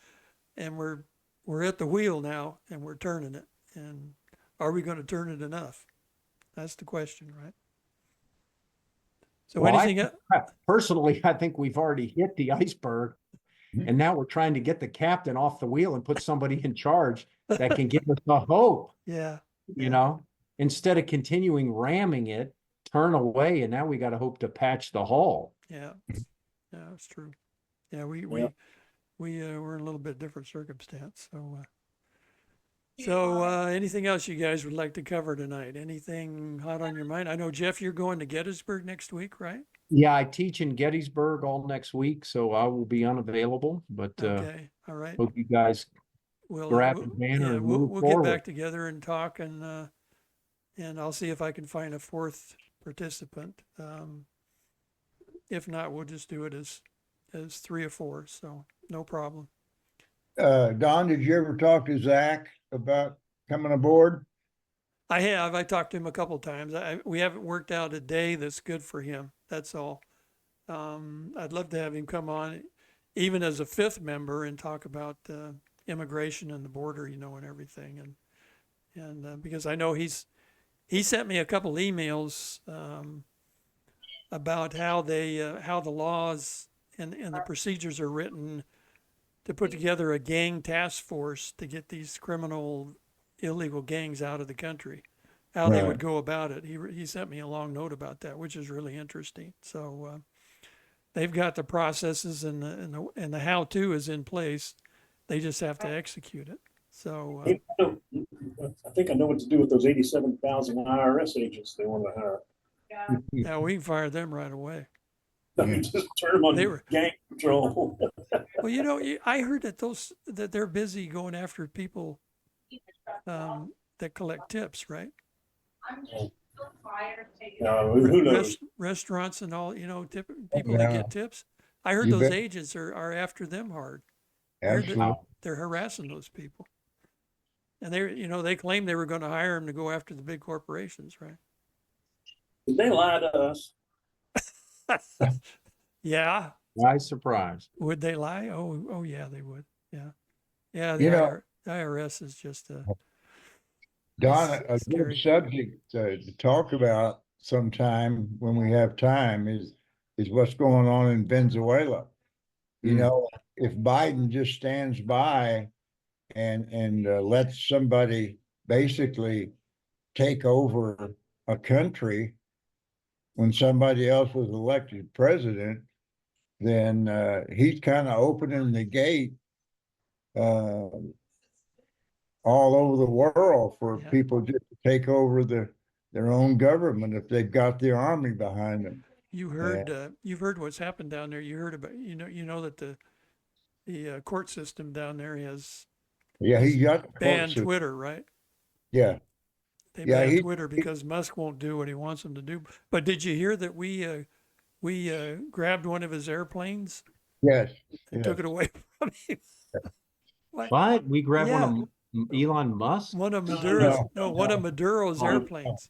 and we're at the wheel now, and we're turning it. And are we going to turn it enough? That's the question, right? So Well, anything else? Personally, I think we've already hit the iceberg, and now we're trying to get the captain off the wheel and put somebody in charge that can give us the hope. Yeah. You know, instead of continuing ramming it, turn away, and now we got to hope to patch the hull. Yeah. Yeah, that's true. Yeah, we're in a little bit different circumstance. So, anything else you guys would like to cover tonight? Anything hot on your mind? I know, Jeff, you're going to Gettysburg next week, right? Yeah, I teach in Gettysburg all next week, so I will be unavailable. But Okay, all right. hope you guys grab the banner and move we'll forward. get back together and talk, and I'll see if I can find a 4th participant. If not, we'll just do it as 3 or 4. So no problem. Don, did you ever talk to Zach about coming aboard? I have. I talked to him a couple of times. We haven't worked out a day that's good for him. That's all. I'd love to have him come on, even as a 5th member, and talk about immigration and the border, and everything. And because I know he sent me a couple emails about how the laws and the procedures are written to put together a gang task force to get these illegal gangs out of the country, how they would go about it. He sent me a long note about that, which is really interesting. So they've got the processes and the how-to is in place. They just have to execute it. So I think I know what to do with those 87,000 IRS agents they want to hire. yeah, we can fire them right away. Just turn them on gang patrol. Well, I heard that they're busy going after people that collect tips, right? Who knows? Restaurants and all, people that get tips. I heard those agents are after them hard. Absolutely. They're harassing those people. And they claimed they were going to hire them to go after the big corporations, right? Did they lie to us? Yeah. Why surprise? Would they lie? Oh yeah, they would. Yeah. Yeah. The IRS is just Don, a scary. good subject to talk about sometime when we have time is what's going on in Venezuela. If Biden just stands by and lets somebody basically take over a country when somebody else was elected president, then he's kind of opening the gate all over the world for people just to take over their own government if they've got the army behind them. you've heard what's happened down there. You heard about, you know that the court system down there has Yeah, he got the court banned system. Twitter, right? Yeah, They Yeah, banned he- Twitter because Musk won't do what he wants him to do. But did you hear that we grabbed one of his airplanes yes, and yes. took it away from him? What? We grabbed Yeah. one of Elon Musk? One of No, Maduro's, no, one of no. Maduro's Oh, airplanes.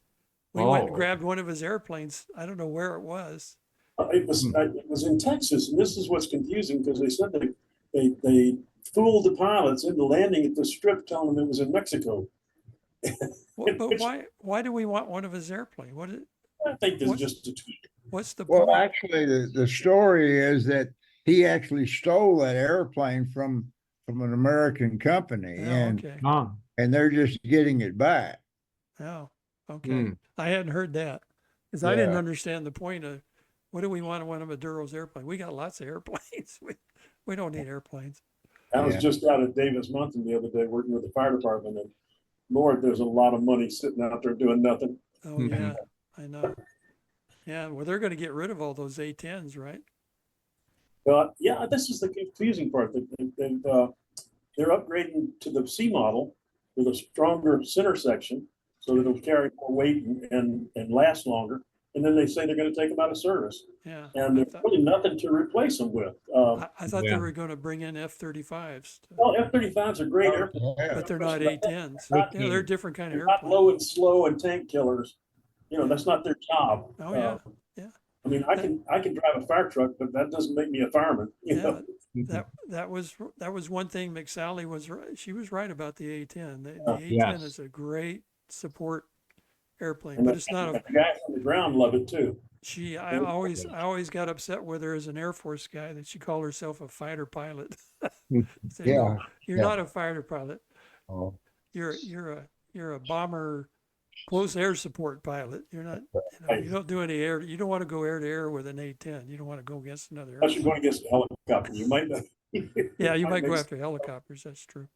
We went and Oh. grabbed one of his airplanes. I don't know where it was. It was in Texas, and this is what's confusing because they said they fooled the pilots into landing at the strip, telling them it was in Mexico. But why do we want one of his airplanes? I think there's What? just a tweet. What's the Well, point? actually, the story is that he actually stole that airplane from an American company, Oh, and okay. they're just getting it back. Oh, okay. Hmm. I hadn't heard that because I didn't Yeah. understand the point of what do we want one of Maduro's airplanes? We got lots of airplanes. We don't need airplanes. I was Yeah. just out at Davis Mountain the other day working with the fire department, and Lord, there's a lot of money sitting out there doing nothing. Oh Mhm. yeah, I know. Yeah, well, they're going to get rid of all those A10s, right? But yeah, this is the confusing part. They're upgrading to the C model with a stronger center section so that it'll carry more weight and last longer. And then they say they're going to take them out of service. Yeah. And I there's thought, really nothing to replace them with. I thought they Yeah. were going to bring in F-35s, Well, F-35s are great airplanes. Yeah. but they're not A10s. They Yeah, they're a can't. different kind of They're not airplane. low and slow and tank killers. You know, that's not their job. Oh yeah, yeah. I mean, I can drive a fire truck, but that doesn't make me a fireman. You Yeah, know? that was one thing McSally was right. She was right about the A10. The A10 Yes. is a great support airplane, And but the, it's not a. the guys on the ground love it too. I always got upset with her as an Air Force guy that she called herself a fighter pilot. Said, Yeah. "No, you're Yeah. not a fighter pilot. Oh, You're a bomber, close air support pilot. You're not. You don't do any air. You don't want to go air to air with an A10. You don't want to go against another Unless you're airplane. going against a helicopter, you might not. Yeah, you might go make after helicopters. That's true.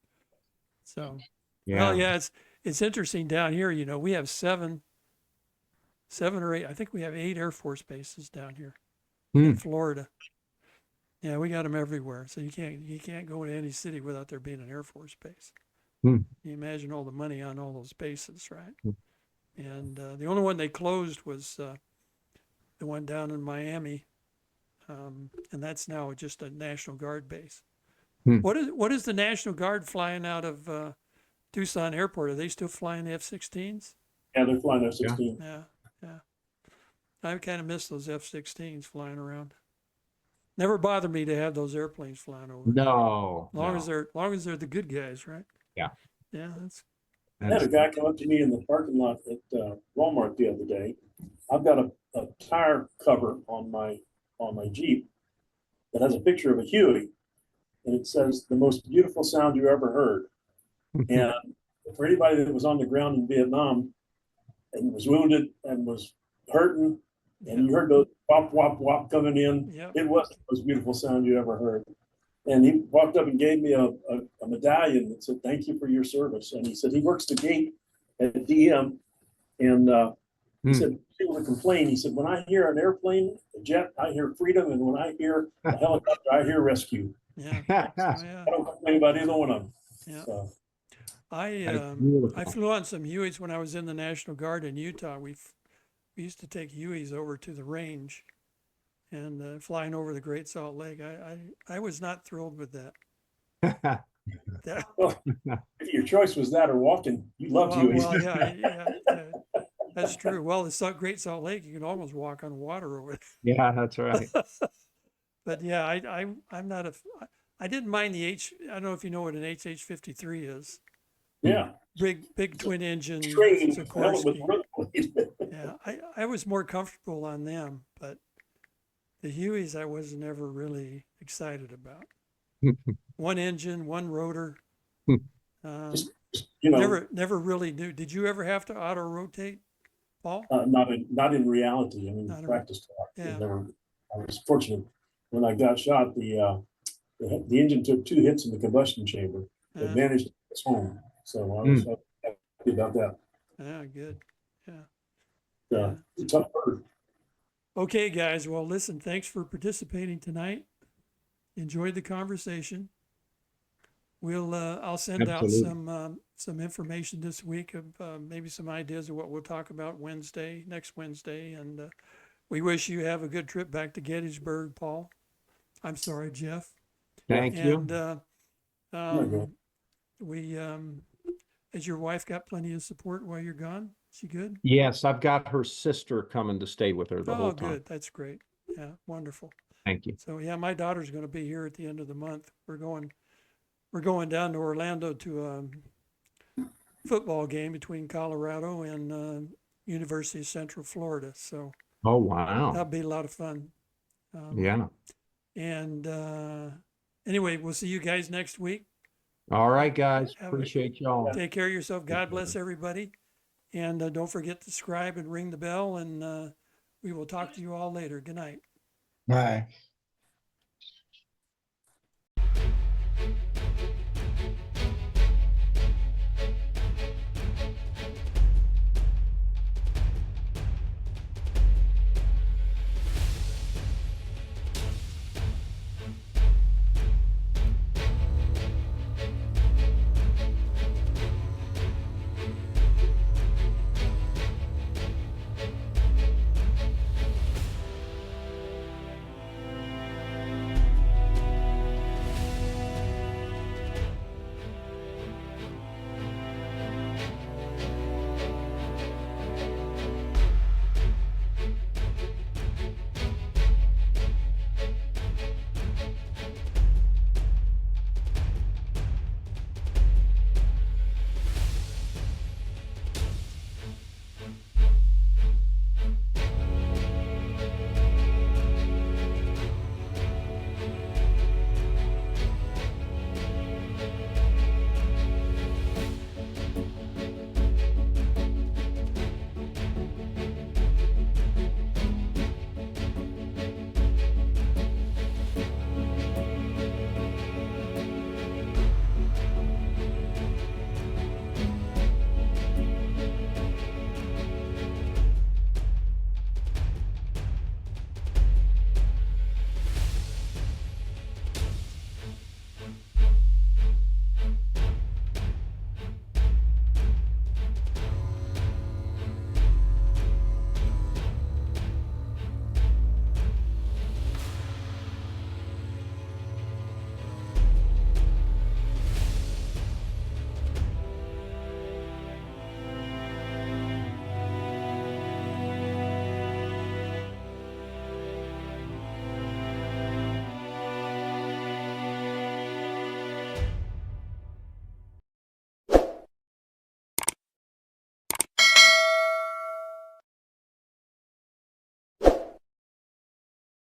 So. Yeah. Well, yeah, it's interesting down here. You know, we have seven or eight. I think we have 8 Air Force bases down here in Florida. Yeah, we got them everywhere. So you can't go into any city without there being an Air Force base. Hmm. You imagine all the money on all those bases, right? And the only one they closed was the one down in Miami, and that's now just a National Guard base. Hmm. What is the National Guard flying out of Tucson Airport? Are they still flying the F-16s? Yeah, they're flying F-16. Yeah. I kind of miss those F-16s flying around. Never bothered me to have those airplanes flying over. No. Long as they're the good guys, right? Yeah. Yeah, I had a guy come up to me in the parking lot at Walmart the other day. I've got a tire cover on my Jeep that has a picture of a Huey, and it says the most beautiful sound you ever heard. And for anybody that was on the ground in Vietnam and was wounded and was hurting, and you heard those wop wop wop coming in, Yep. it was the most beautiful sound you ever heard. And he walked up and gave me a medallion that said, "Thank you for your service." And he said he works the gate at DM, and he said people would complain. He said, "When I hear an airplane, a jet, I hear freedom, and when I hear a helicopter, I hear rescue." Yeah. Oh, yeah. I don't complain about either one of them. Yeah. So, I flew on some Hueys when I was in the National Guard in Utah. We used to take Hueys over to the range and flying over the Great Salt Lake. I was not thrilled with that. well, if your choice was that or walking, you loved Hueys. Well, yeah, that's true. Well, the Great Salt Lake, you can almost walk on water over there. Yeah, that's right. But yeah, I'm not I didn't mind the I don't know if you know what an HH-53 is. Yeah. Big twin engine Train, Sikorsky. with Yeah, I was more comfortable on them, but the Hueys I was never really excited about. One engine, one rotor. Just, you know, Never really knew. Did you ever have to auto rotate, Paul? not in reality. I mean, Not in- practice. yeah. I was fortunate when I got shot. The engine took 2 hits in the combustion chamber. It managed to get us home, so I was happy about that. Yeah, good. Yeah. It's a tough bird. Okay, guys. Well, listen, thanks for participating tonight. Enjoyed the conversation. I'll send Absolutely. out some information this week of maybe some ideas of what we'll talk about next Wednesday. And we wish you have a good trip back to Gettysburg, Paul. I'm sorry, Jeff. Thank you. And good. has your wife got plenty of support while you're gone? She good? Yes, I've got her sister coming to stay with her the Oh, whole time. good. That's great. Yeah, wonderful. Thank you. So yeah, my daughter's going to be here at the end of the month. We're going down to Orlando to a football game between Colorado and University of Central Florida. So Oh, wow. that'll be a lot of fun. Yeah. And anyway, we'll see you guys next week. All right, guys. Have a- Appreciate y'all. Take care of yourself. God bless everybody. And don't forget to subscribe and ring the bell. And we will talk to you all later. Good night. Bye.